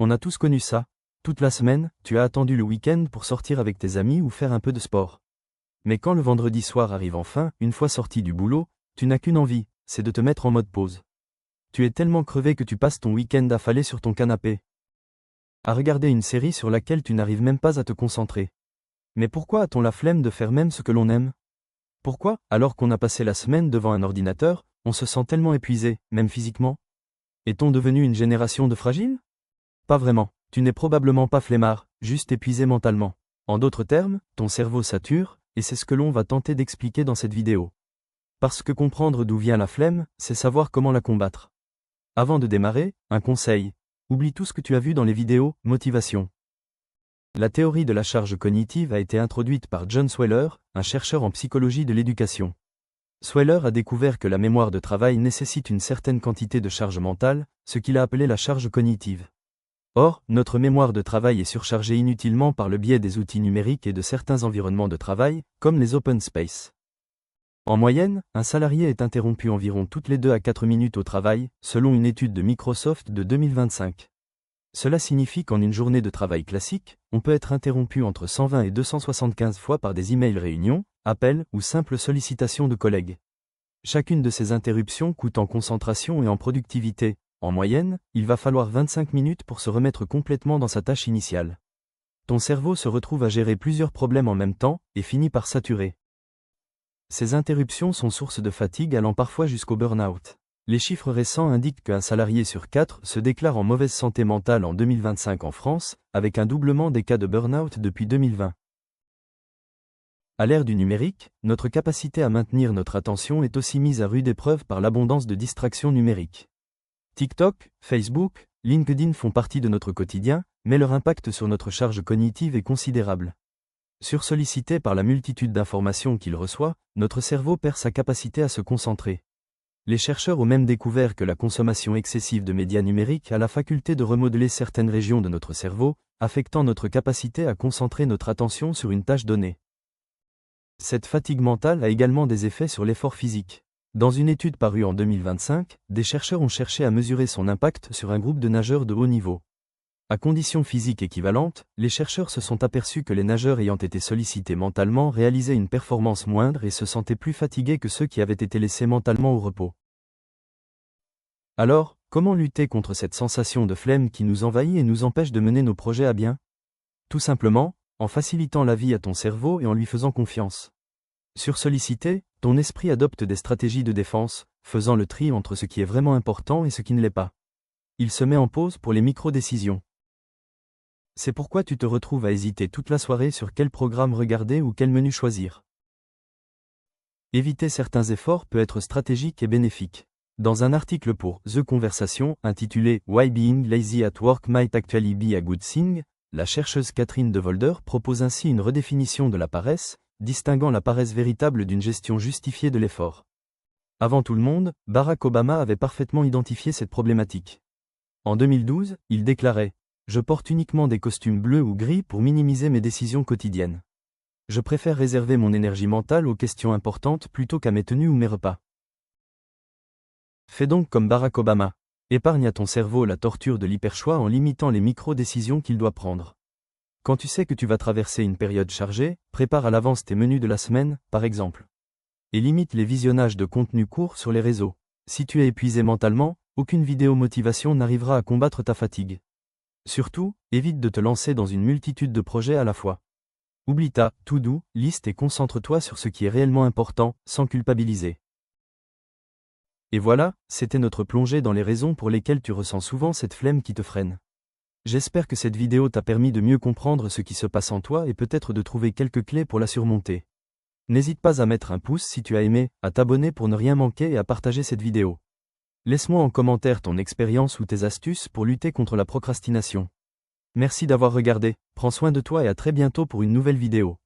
On a tous connu ça. Toute la semaine, tu as attendu le week-end pour sortir avec tes amis ou faire un peu de sport. Mais quand le vendredi soir arrive enfin, une fois sorti du boulot, tu n'as qu'une envie, c'est de te mettre en mode pause. Tu es tellement crevé que tu passes ton week-end affalé sur ton canapé, à regarder une série sur laquelle tu n'arrives même pas à te concentrer. Mais pourquoi a-t-on la flemme de faire même ce que l'on aime? Pourquoi, alors qu'on a passé la semaine devant un ordinateur, on se sent tellement épuisé, même physiquement? Est-on devenu une génération de fragiles? Pas vraiment, tu n'es probablement pas flemmard, juste épuisé mentalement. En d'autres termes, ton cerveau sature, et c'est ce que l'on va tenter d'expliquer dans cette vidéo. Parce que comprendre d'où vient la flemme, c'est savoir comment la combattre. Avant de démarrer, un conseil. Oublie tout ce que tu as vu dans les vidéos, motivation. La théorie de la charge cognitive a été introduite par John Sweller, un chercheur en psychologie de l'éducation. Sweller a découvert que la mémoire de travail nécessite une certaine quantité de charge mentale, ce qu'il a appelé la charge cognitive. Or, notre mémoire de travail est surchargée inutilement par le biais des outils numériques et de certains environnements de travail, comme les open space. En moyenne, un salarié est interrompu environ toutes les 2 à 4 minutes au travail, selon une étude de Microsoft de 2025. Cela signifie qu'en une journée de travail classique, on peut être interrompu entre 120 et 275 fois par des emails réunions, appels ou simples sollicitations de collègues. Chacune de ces interruptions coûte en concentration et en productivité. En moyenne, il va falloir 25 minutes pour se remettre complètement dans sa tâche initiale. Ton cerveau se retrouve à gérer plusieurs problèmes en même temps, et finit par saturer. Ces interruptions sont source de fatigue allant parfois jusqu'au burn-out. Les chiffres récents indiquent qu'un salarié sur 4 se déclare en mauvaise santé mentale en 2025 en France, avec un doublement des cas de burn-out depuis 2020. À l'ère du numérique, notre capacité à maintenir notre attention est aussi mise à rude épreuve par l'abondance de distractions numériques. TikTok, Facebook, LinkedIn font partie de notre quotidien, mais leur impact sur notre charge cognitive est considérable. Sursollicité par la multitude d'informations qu'il reçoit, notre cerveau perd sa capacité à se concentrer. Les chercheurs ont même découvert que la consommation excessive de médias numériques a la faculté de remodeler certaines régions de notre cerveau, affectant notre capacité à concentrer notre attention sur une tâche donnée. Cette fatigue mentale a également des effets sur l'effort physique. Dans une étude parue en 2025, des chercheurs ont cherché à mesurer son impact sur un groupe de nageurs de haut niveau. À conditions physiques équivalentes, les chercheurs se sont aperçus que les nageurs ayant été sollicités mentalement réalisaient une performance moindre et se sentaient plus fatigués que ceux qui avaient été laissés mentalement au repos. Alors, comment lutter contre cette sensation de flemme qui nous envahit et nous empêche de mener nos projets à bien? Tout simplement, en facilitant la vie à ton cerveau et en lui faisant confiance. Sursollicité, ton esprit adopte des stratégies de défense, faisant le tri entre ce qui est vraiment important et ce qui ne l'est pas. Il se met en pause pour les micro-décisions. C'est pourquoi tu te retrouves à hésiter toute la soirée sur quel programme regarder ou quel menu choisir. Éviter certains efforts peut être stratégique et bénéfique. Dans un article pour The Conversation intitulé Why Being Lazy at Work Might Actually Be a Good Thing, la chercheuse Catherine De Volder propose ainsi une redéfinition de la paresse, distinguant la paresse véritable d'une gestion justifiée de l'effort. Avant tout le monde, Barack Obama avait parfaitement identifié cette problématique. En 2012, il déclarait « Je porte uniquement des costumes bleus ou gris pour minimiser mes décisions quotidiennes. Je préfère réserver mon énergie mentale aux questions importantes plutôt qu'à mes tenues ou mes repas. » Fais donc comme Barack Obama. Épargne à ton cerveau la torture de l'hyperchoix en limitant les micro-décisions qu'il doit prendre. Quand tu sais que tu vas traverser une période chargée, prépare à l'avance tes menus de la semaine, par exemple. Et limite les visionnages de contenus courts sur les réseaux. Si tu es épuisé mentalement, aucune vidéo motivation n'arrivera à combattre ta fatigue. Surtout, évite de te lancer dans une multitude de projets à la fois. Oublie ta to-do liste et concentre-toi sur ce qui est réellement important, sans culpabiliser. Et voilà, c'était notre plongée dans les raisons pour lesquelles tu ressens souvent cette flemme qui te freine. J'espère que cette vidéo t'a permis de mieux comprendre ce qui se passe en toi et peut-être de trouver quelques clés pour la surmonter. N'hésite pas à mettre un pouce si tu as aimé, à t'abonner pour ne rien manquer et à partager cette vidéo. Laisse-moi en commentaire ton expérience ou tes astuces pour lutter contre la procrastination. Merci d'avoir regardé, prends soin de toi et à très bientôt pour une nouvelle vidéo.